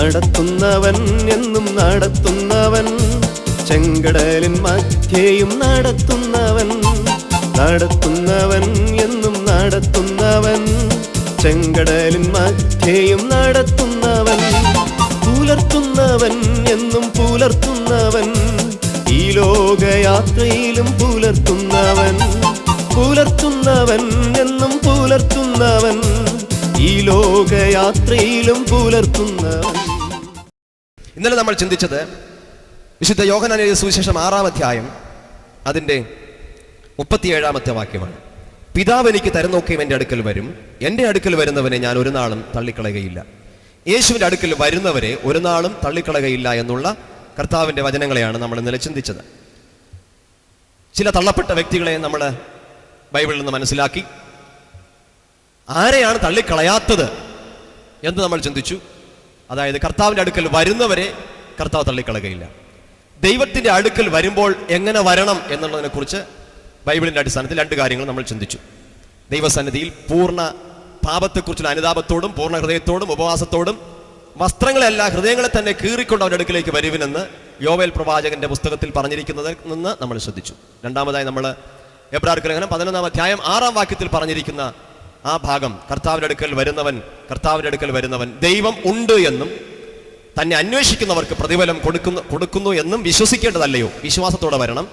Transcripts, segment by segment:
നടത്തുന്നവൻ എന്നും നടത്തുന്നവൻ, ചെങ്കടലിൻ മധ്യേയും നടത്തുന്നവൻ. നടത്തുന്നവൻ എന്നും നടത്തുന്നവൻ, ചെങ്കടലിൻ മധ്യേയും നടത്തുന്നവൻ. പുലർത്തുന്നവൻ എന്നും പുലർത്തുന്നവൻ, ഈ ലോകയാത്രയിലും പുലർത്തുന്നവൻ. പുലർത്തുന്നവൻ എന്നും പുലർത്തുന്നവൻ, ഈ ലോകയാത്രയിലും പുലർത്തുന്നവൻ. ഇന്നലെ നമ്മൾ ചിന്തിച്ചത് വിശുദ്ധ യോഹന്നാൻ എഴുതിയ സുവിശേഷം 6-ാം അധ്യായം അതിൻ്റെ 37-ാമത്തെ വാക്യമാണ്. പിതാവ് എനിക്ക് തരുന്നൊക്കെയും എൻ്റെ അടുക്കൽ വരും, എൻ്റെ അടുക്കൽ വരുന്നവനെ ഞാൻ ഒരു നാളും തള്ളിക്കളയുകയില്ല. യേശുവിൻ്റെ അടുക്കൽ വരുന്നവരെ ഒരു നാളും തള്ളിക്കളയുകയില്ല എന്നുള്ള കർത്താവിൻ്റെ വചനങ്ങളെയാണ് നമ്മൾ ഇന്നലെ ചിന്തിച്ചത്. ചില തള്ളപ്പെട്ട വ്യക്തികളെ നമ്മൾ ബൈബിളിൽ നിന്ന് മനസ്സിലാക്കി. ആരെയാണ് തള്ളിക്കളയാത്തത് എന്ന് നമ്മൾ ചിന്തിച്ചു. അതായത് കർത്താവിൻ്റെ അടുക്കൽ വരുന്നവരെ കർത്താവ് തള്ളിക്കളയുകയില്ല. ദൈവത്തിൻ്റെ അടുക്കൽ വരുമ്പോൾ എങ്ങനെ വരണം എന്നുള്ളതിനെ കുറിച്ച് ബൈബിളിൻ്റെ അടിസ്ഥാനത്തിൽ 2 കാര്യങ്ങൾ നമ്മൾ ചിന്തിച്ചു. ദൈവസന്നിധിയിൽ പൂർണ്ണ പാപത്തെക്കുറിച്ചുള്ള അനുതാപത്തോടും പൂർണ്ണ ഹൃദയത്തോടും ഉപവാസത്തോടും വസ്ത്രങ്ങളെല്ല ഹൃദയങ്ങളെ തന്നെ കീറിക്കൊണ്ട് അവരുടെ അടുക്കിലേക്ക് വരുവിനെന്ന് യോവേൽ പ്രവാചകന്റെ പുസ്തകത്തിൽ പറഞ്ഞിരിക്കുന്നതിൽ നിന്ന് നമ്മൾ ശ്രദ്ധിച്ചു. രണ്ടാമതായി നമ്മൾ എബ്രായർക്ക് ലേഖനം 11-ാം അധ്യായം 6-ാം വാക്യത്തിൽ പറഞ്ഞിരിക്കുന്ന ആ ഭാഗം, കർത്താവിൻ്റെ അടുക്കൽ വരുന്നവൻ ദൈവം ഉണ്ട് എന്നും തന്നെ അന്വേഷിക്കുന്നവർക്ക് പ്രതിഫലം കൊടുക്കുന്നു എന്നും വിശ്വസിക്കേണ്ടതല്ലയോ? വിശ്വാസത്തോടെ വരണം.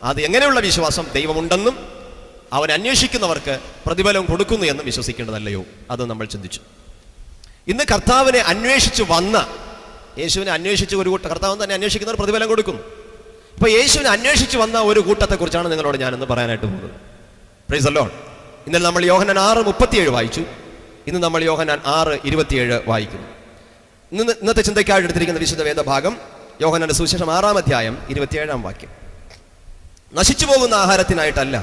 അത് എങ്ങനെയുള്ള വിശ്വാസം? ദൈവമുണ്ടെന്നും അവൻ അന്വേഷിക്കുന്നവർക്ക് പ്രതിഫലം കൊടുക്കുന്നു എന്നും വിശ്വസിക്കേണ്ടതല്ലയോ? അത് നമ്മൾ ചിന്തിച്ചു. ഇന്ന് കർത്താവിനെ അന്വേഷിച്ച് വന്ന, യേശുവിനെ അന്വേഷിച്ച് ഒരു കൂട്ടം, കർത്താവ് തന്നെ അന്വേഷിക്കുന്നവർ പ്രതിഫലം കൊടുക്കുന്നു. ഇപ്പൊ യേശുവിനെ അന്വേഷിച്ച് വന്ന ഒരു കൂട്ടത്തെ കുറിച്ചാണ് നിങ്ങളോട് ഞാനിന്ന് പറയാനായിട്ട് പോകുന്നത്. Praise the Lord. ഇന്നലെ നമ്മൾ യോഹന്നാൻ 6:37 വായിച്ചു. ഇന്ന് നമ്മൾ യോഹന്നാൻ 6:27 വായിക്കുന്നു. ഇന്നത്തെ ചിന്തയ്ക്കായിട്ട് എടുത്തിരിക്കുന്ന വിശുദ്ധ വേദഭാഗം യോഹന്നാന്റെ സുവിശേഷം 6-ാം അധ്യായം 27-ാം വാക്യം. നശിച്ചു പോകുന്ന ആഹാരത്തിനായിട്ടല്ല,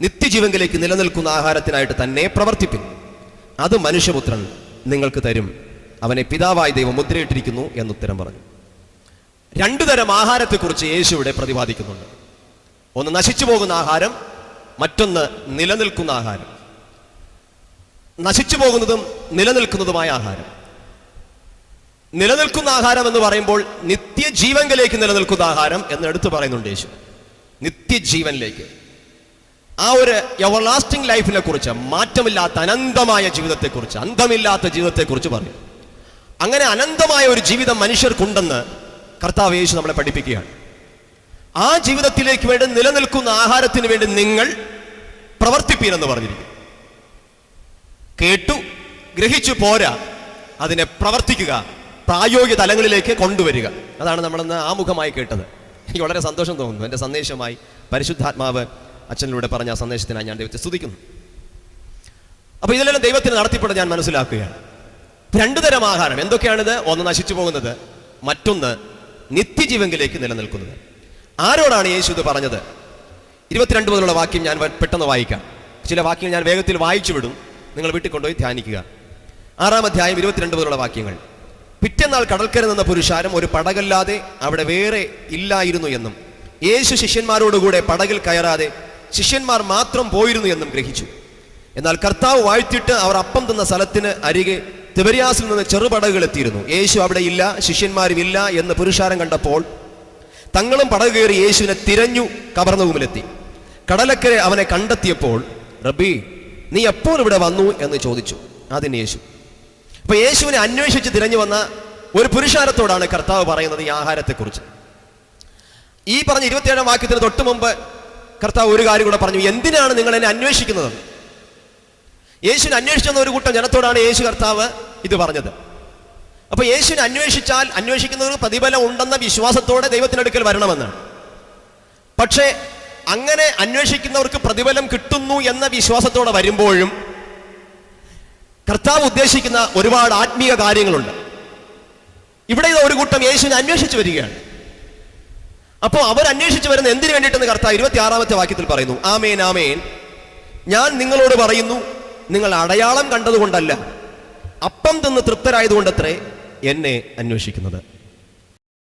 നിത്യജീവനിലേക്ക് നിലനിൽക്കുന്ന ആഹാരത്തിനായിട്ട് തന്നെ പ്രവർത്തിപ്പിൻ. അത് മനുഷ്യപുത്രൻ നിങ്ങൾക്ക് തരും, അവനെ പിതാവായി ദൈവം മുദ്രയിട്ടിരിക്കുന്നു എന്നുത്തരം പറഞ്ഞു. 2 തരം ആഹാരത്തെക്കുറിച്ച് യേശു ഇവിടെ പ്രതിപാദിക്കുന്നുണ്ട്. ഒന്ന് നശിച്ചു പോകുന്ന ആഹാരം, മറ്റൊന്ന് നിലനിൽക്കുന്ന ആഹാരം. നശിച്ചു പോകുന്നതും നിലനിൽക്കുന്നതുമായ ആഹാരം. നിലനിൽക്കുന്ന ആഹാരം എന്ന് പറയുമ്പോൾ നിത്യജീവനിലേക്ക് നിലനിൽക്കുന്ന ആഹാരം എന്ന് എടുത്തു പറയുന്നുണ്ട് യേശു. നിത്യജീവനിലേക്ക്, ആ ഒരു എവർലാസ്റ്റിംഗ് ലൈഫിനെ കുറിച്ച്, മാറ്റമില്ലാത്ത അനന്തമായ ജീവിതത്തെക്കുറിച്ച്, അന്തമില്ലാത്ത ജീവിതത്തെക്കുറിച്ച് പറയും. അങ്ങനെ അനന്തമായ ഒരു ജീവിതം മനുഷ്യർക്കുണ്ടെന്ന് കർത്താവ് യേശു നമ്മളെ പഠിപ്പിക്കുകയാണ്. ആ ജീവിതത്തിലേക്ക് വേണ്ടി നിലനിൽക്കുന്ന ആഹാരത്തിന് വേണ്ടി നിങ്ങൾ പ്രവർത്തിപ്പീരെന്ന് പറഞ്ഞിരിക്കും. കേട്ടു ഗ്രഹിച്ചു പോരാ, അതിനെ പ്രവർത്തിക്കുക, പ്രായോഗിക തലങ്ങളിലേക്ക് കൊണ്ടുവരിക. അതാണ് നമ്മളിന്ന് ആമുഖമായി കേട്ടത്. എനിക്ക് വളരെ സന്തോഷം തോന്നുന്നു. എൻ്റെ സന്ദേശമായി പരിശുദ്ധാത്മാവ് അച്ഛനിലൂടെ പറഞ്ഞ ആ സന്ദേശത്തിനായി ഞാൻ ദൈവത്തെ സ്തുതിക്കുന്നു. അപ്പൊ ഇതിലെല്ലാം ദൈവത്തിന് നടത്തിപ്പെടാൻ ഞാൻ മനസ്സിലാക്കുകയാണ്. 2 തരം ആഹാരം എന്തൊക്കെയാണിത്? ഒന്ന് നശിച്ചു പോകുന്നത്, മറ്റൊന്ന് നിത്യജീവനിലേക്ക് നിലനിൽക്കുന്നത്. ആരോടാണ് യേശു ഇത് പറഞ്ഞത്? 22 മുതലുള്ള വാക്യം ഞാൻ പെട്ടെന്ന് വായിക്കാം. ചില വാക്യങ്ങൾ ഞാൻ വേഗത്തിൽ വായിച്ചു വിടും, നിങ്ങൾ വീട്ടിൽ കൊണ്ടുപോയി ധ്യാനിക്കുക. 6-ാം അധ്യായം 22 മുതലുള്ള വാക്യങ്ങൾ. പിറ്റേന്നാൾ കടൽക്കര നിന്ന പുരുഷാരം ഒരു പടകല്ലാതെ അവിടെ വേറെ ഇല്ലായിരുന്നു എന്നും യേശു ശിഷ്യന്മാരോടുകൂടെ പടകിൽ കയറാതെ ശിഷ്യന്മാർ മാത്രം പോയിരുന്നു എന്നും ഗ്രഹിച്ചു. എന്നാൽ കർത്താവ് വാഴ്ത്തിയിട്ട് അവർ അപ്പം തിന്ന സ്ഥലത്തിന് അരികെ തിബര്യാസിൽ നിന്ന് ചെറുപടകുകൾ എത്തിയിരുന്നു. യേശു അവിടെ ഇല്ല, ശിഷ്യന്മാരും ഇല്ല എന്ന് പുരുഷാരം കണ്ടപ്പോൾ തങ്ങളും പടക് കയറി യേശുവിനെ തിരഞ്ഞു കവർന്നവുമിലെത്തി. കടലക്കരെ അവനെ കണ്ടെത്തിയപ്പോൾ, റബ്ബി, നീ എപ്പോൾ ഇവിടെ വന്നു എന്ന് ചോദിച്ചു. അതിന് യേശു. അപ്പൊ യേശുവിനെ അന്വേഷിച്ച് തിരഞ്ഞു വന്ന ഒരു പുരുഷാരത്തോടാണ് കർത്താവ് പറയുന്നത് ഈ ആഹാരത്തെക്കുറിച്ച്. ഈ പറഞ്ഞ 27-ാം വാക്യത്തിന് തൊട്ട് മുമ്പ് കർത്താവ് ഒരു കാര്യം കൂടെ പറഞ്ഞു. എന്തിനാണ് നിങ്ങൾ എന്നെ അന്വേഷിക്കുന്നത്? യേശുവിനെ അന്വേഷിച്ചെന്ന ഒരു കൂട്ടം ജനത്തോടാണ് യേശു കർത്താവ് ഇത് പറഞ്ഞത്. അപ്പൊ യേശുവിനെ അന്വേഷിച്ചാൽ അന്വേഷിക്കുന്നവർക്ക് പ്രതിഫലം ഉണ്ടെന്ന വിശ്വാസത്തോടെ ദൈവത്തിനടുക്കൽ വരണമെന്നാണ്. പക്ഷേ അങ്ങനെ അന്വേഷിക്കുന്നവർക്ക് പ്രതിഫലം കിട്ടുന്നു എന്ന വിശ്വാസത്തോടെ വരുമ്പോഴും കർത്താവ് ഉദ്ദേശിക്കുന്ന ഒരുപാട് ആത്മീയ കാര്യങ്ങളുണ്ട്. ഇവിടെ ഒരു കൂട്ടം യേശുവിനെ അന്വേഷിച്ച് വരികയാണ്. അപ്പോൾ അവർ അന്വേഷിച്ച് വരുന്ന എന്തിനു വേണ്ടിയിട്ടെന്ന് കർത്താവ് 26-ാമത്തെ വാക്യത്തിൽ പറയുന്നു. ആമേൻ ആമേൻ, ഞാൻ നിങ്ങളോട് പറയുന്നു, നിങ്ങൾ അടയാളം കണ്ടതുകൊണ്ടല്ല, അപ്പം തിന്ന് തൃപ്തരായതുകൊണ്ടത്രേ എന്നെ അന്വേഷിക്കുന്നത്.